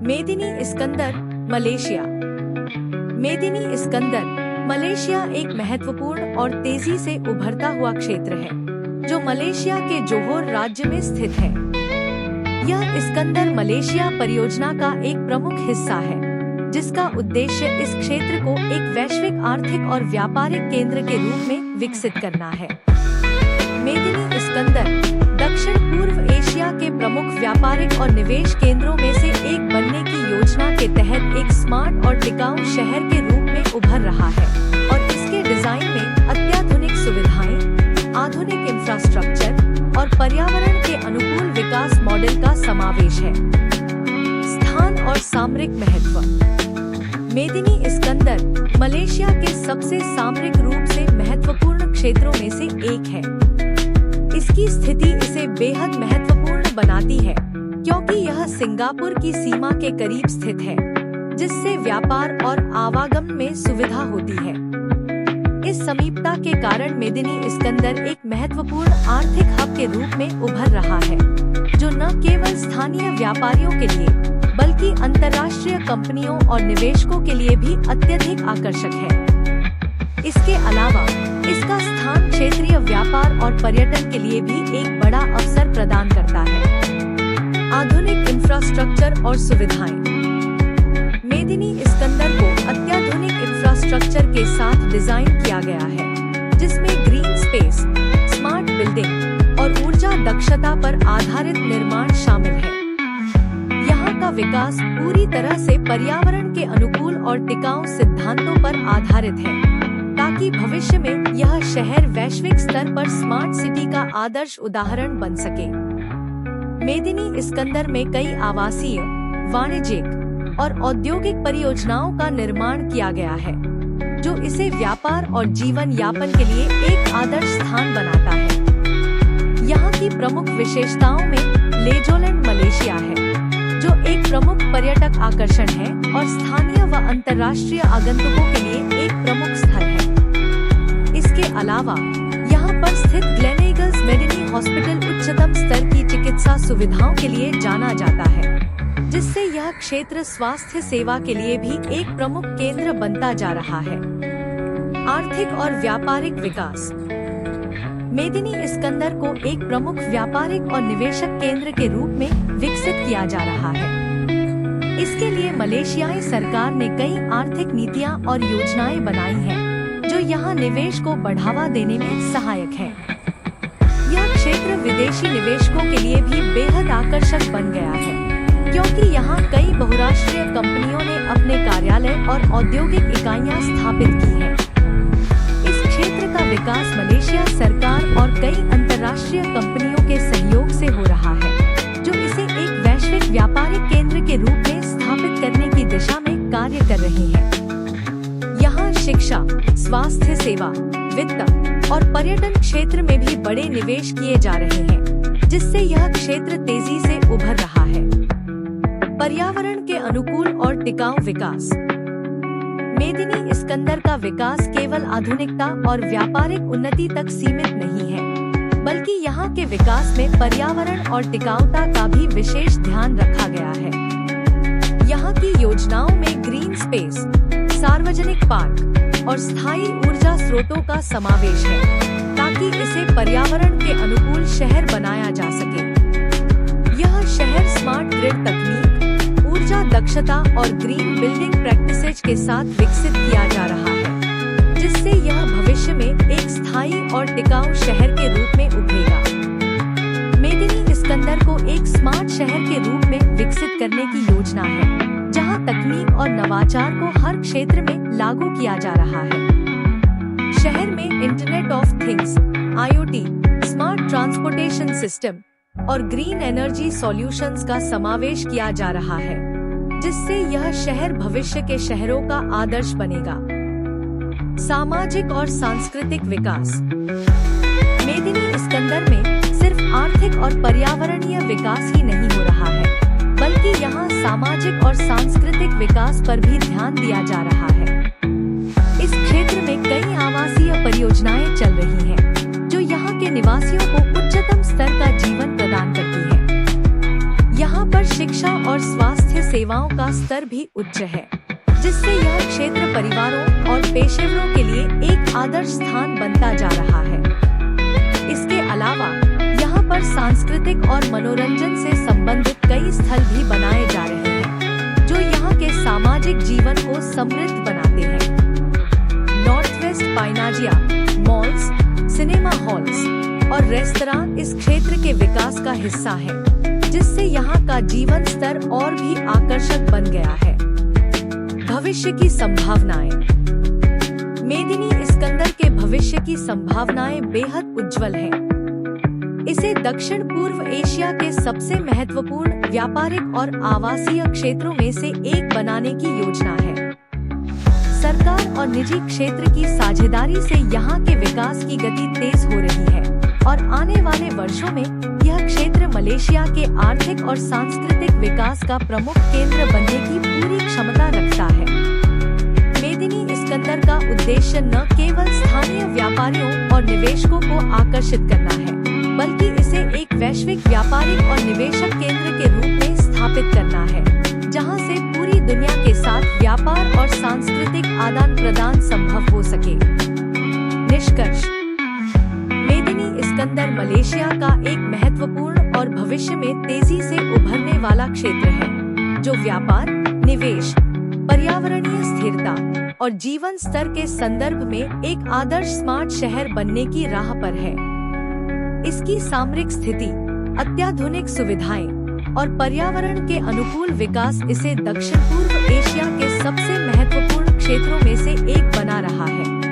मेदिनी Iskander, Malaysia. मेदिनी Iskander, Malaysia एक महत्वपूर्ण और तेजी से उभरता हुआ क्षेत्र है, जो मलेशिया के जोहोर राज्य में स्थित है। यह इस्कंदर मलेशिया परियोजना का एक प्रमुख हिस्सा है, जिसका उद्देश्य इस क्षेत्र को एक वैश्विक आर्थिक और व्यापारिक केंद्र के रूप में विकसित करना है। मेदिनी इस्कंदर दक्षिण पूर्व एशिया के प्रमुख व्यापारिक और निवेश केंद्रों में से एक बनने की योजना के तहत एक स्मार्ट और टिकाऊ शहर के रूप में उभर रहा है और इसके डिजाइन में अत्याधुनिक सुविधाएं, आधुनिक इंफ्रास्ट्रक्चर और पर्यावरण के अनुकूल विकास मॉडल का समावेश है। स्थान और सामरिक महत्व। मेदिनी इस्कंदर मलेशिया के सबसे सामरिक रूप से महत्वपूर्ण क्षेत्रों में से एक है। इसकी स्थिति इसे बेहद महत्वपूर्ण बनाती है, क्योंकि यह सिंगापुर की सीमा के करीब स्थित है, जिससे व्यापार और आवागमन में सुविधा होती है। इस समीपता के कारण मेदिनी इस्कंदर एक महत्वपूर्ण आर्थिक हब के रूप में उभर रहा है, जो न केवल स्थानीय व्यापारियों के लिए, बल्कि अंतर्राष्ट्रीय कंपनियों और निवेशकों के लिए भी अत्यधिक आकर्षक है। इसके अलावा इसका स्थान क्षेत्रीय व्यापार और पर्यटन के लिए भी एक बड़ा अवसर प्रदान करता है। आधुनिक इंफ्रास्ट्रक्चर और सुविधाएं। मेदिनी इस्कंदर को अत्याधुनिक इंफ्रास्ट्रक्चर के साथ डिजाइन किया गया है, जिसमें ग्रीन स्पेस, स्मार्ट बिल्डिंग और ऊर्जा दक्षता पर आधारित निर्माण शामिल है। यहाँ का विकास पूरी तरह से पर्यावरण के अनुकूल और टिकाऊ सिद्धांतों पर आधारित है, ताकि भविष्य में यह शहर वैश्विक स्तर पर स्मार्ट सिटी का आदर्श उदाहरण बन सके। मेदिनी इस्कंदर में कई आवासीय, वाणिज्यिक और औद्योगिक परियोजनाओं का निर्माण किया गया है, जो इसे व्यापार और जीवन यापन के लिए एक आदर्श स्थान बनाता है। यहाँ की प्रमुख विशेषताओं में लेजोलैंड मलेशिया है, जो एक प्रमुख पर्यटक आकर्षण है और स्थानीय व अंतर्राष्ट्रीय आगंतुकों के लिए एक प्रमुख स्थल है। इसके अलावा यहाँ पर स्थित ग्लेनईगल्स मेडिनी हॉस्पिटल उच्चतम स्तर की चिकित्सा सुविधाओं के लिए जाना जाता है, जिससे यह क्षेत्र स्वास्थ्य सेवा के लिए भी एक प्रमुख केंद्र बनता जा रहा है। आर्थिक और व्यापारिक विकास। मेदिनी इस्कंदर को एक प्रमुख व्यापारिक और निवेशक केंद्र के रूप में विकसित किया जा रहा है। इसके लिए मलेशियाई सरकार ने कई आर्थिक नीतियां और योजनाएं बनाई हैं, जो यहाँ निवेश को बढ़ावा देने में सहायक है। यह क्षेत्र विदेशी निवेशकों के लिए भी बेहद आकर्षक बन गया है, क्योंकि यहाँ कई बहुराष्ट्रीय कंपनियों ने अपने कार्यालय और औद्योगिक इकाइयां स्थापित की हैं। इस क्षेत्र का विकास मलेशिया सरकार और कई अंतर्राष्ट्रीय कंपनियों के सहयोग से हो रहा है, जो इसे एक वैश्विक व्यापारिक केंद्र के रूप में स्थापित करने की दिशा में कार्य कर रहे हैं। यहाँ शिक्षा, स्वास्थ्य सेवा, वित्त और पर्यटन क्षेत्र में भी बड़े निवेश किए जा रहे हैं, जिससे यह क्षेत्र तेजी से उभर रहा है। पर्यावरण के अनुकूल और टिकाऊ विकास। मेदिनी इस्कंदर का विकास केवल आधुनिकता और व्यापारिक उन्नति तक सीमित नहीं है, बल्कि यहाँ के विकास में पर्यावरण और टिकाऊता का भी विशेष ध्यान रखा गया है। यहाँ की योजनाओं में ग्रीन स्पेस, सार्वजनिक पार्क और स्थायी ऊर्जा स्रोतों का समावेश है, ताकि इसे पर्यावरण के अनुकूल शहर बनाया जा सके। यह शहर स्मार्ट ग्रिड तकनीक, ऊर्जा दक्षता और ग्रीन बिल्डिंग प्रैक्टिसेज के साथ विकसित किया जा रहा है, जिससे यह भविष्य में एक स्थायी और टिकाऊ शहर के रूप में उभरेगा। मेदिनी इस्कंदर को एक स्मार्ट शहर के रूप में विकसित करने की योजना है, जहां तकनीक और नवाचार को हर क्षेत्र में लागू किया जा रहा है। शहर में internet of things, IoT, smart transportation system और ग्रीन एनर्जी सॉल्यूशंस का समावेश किया जा रहा है, जिससे यह शहर भविष्य के शहरों का आदर्श बनेगा। सामाजिक और सांस्कृतिक विकास। मेदिनी इस्कंदर में सिर्फ आर्थिक और पर्यावरणीय विकास ही नहीं हो रहा है, बल्कि यहाँ सामाजिक और सांस्कृतिक विकास पर भी ध्यान दिया जा रहा है। इस क्षेत्र में कई आवासीय परियोजनाएं चल रही हैं, जो यहाँ के निवासियों को उच्चतम स्तर का जीवन प्रदान करती है। यहाँ पर शिक्षा और स्वास्थ्य सेवाओं का स्तर भी उच्च है, जिससे यह क्षेत्र परिवारों और पेशेवरों के लिए एक आदर्श स्थान बनता जा रहा है। इसके अलावा यहाँ पर सांस्कृतिक और मनोरंजन से संबंधित कई स्थल भी बनाए जा रहे हैं, जो यहाँ के सामाजिक जीवन को समृद्ध बनाते हैं। नॉर्थ वेस्ट पाइनाजिया मॉल्स, सिनेमा हॉल्स और रेस्तरां इस क्षेत्र के विकास का हिस्सा है, जिससे यहाँ का जीवन स्तर और भी आकर्षक बन गया है। भविष्य की संभावनाएं। मेदिनी इस्कंदर के भविष्य की संभावनाएं बेहद उज्जवल हैं। इसे दक्षिण पूर्व एशिया के सबसे महत्वपूर्ण व्यापारिक और आवासीय क्षेत्रों में से एक बनाने की योजना है। सरकार और निजी क्षेत्र की साझेदारी से यहाँ के विकास की गति तेज हो रही है और आने वाले वर्षों में यह क्षेत्र मलेशिया के आर्थिक और सांस्कृतिक विकास का प्रमुख केंद्र बनने की पूरी क्षमता रखता है। मेदिनी इस्कंदर का उद्देश्य न केवल स्थानीय व्यापारियों और निवेशकों को आकर्षित करना है, बल्कि इसे एक वैश्विक व्यापारिक और निवेशक केंद्र के रूप में स्थापित करना है, जहां से पूरी दुनिया के साथ व्यापार और सांस्कृतिक आदान प्रदान संभव हो सके। निष्कर्ष। मेदिनी इस्कंदर मलेशिया का एक महत्वपूर्ण और भविष्य में तेजी से उभरने वाला क्षेत्र है, जो व्यापार, निवेश, पर्यावरणीय स्थिरता और जीवन स्तर के संदर्भ में एक आदर्श स्मार्ट शहर बनने की राह पर है। इसकी सामरिक स्थिति, अत्याधुनिक सुविधाएं और पर्यावरण के अनुकूल विकास इसे दक्षिण पूर्व एशिया के सबसे महत्वपूर्ण क्षेत्रों में से एक बना रहा है।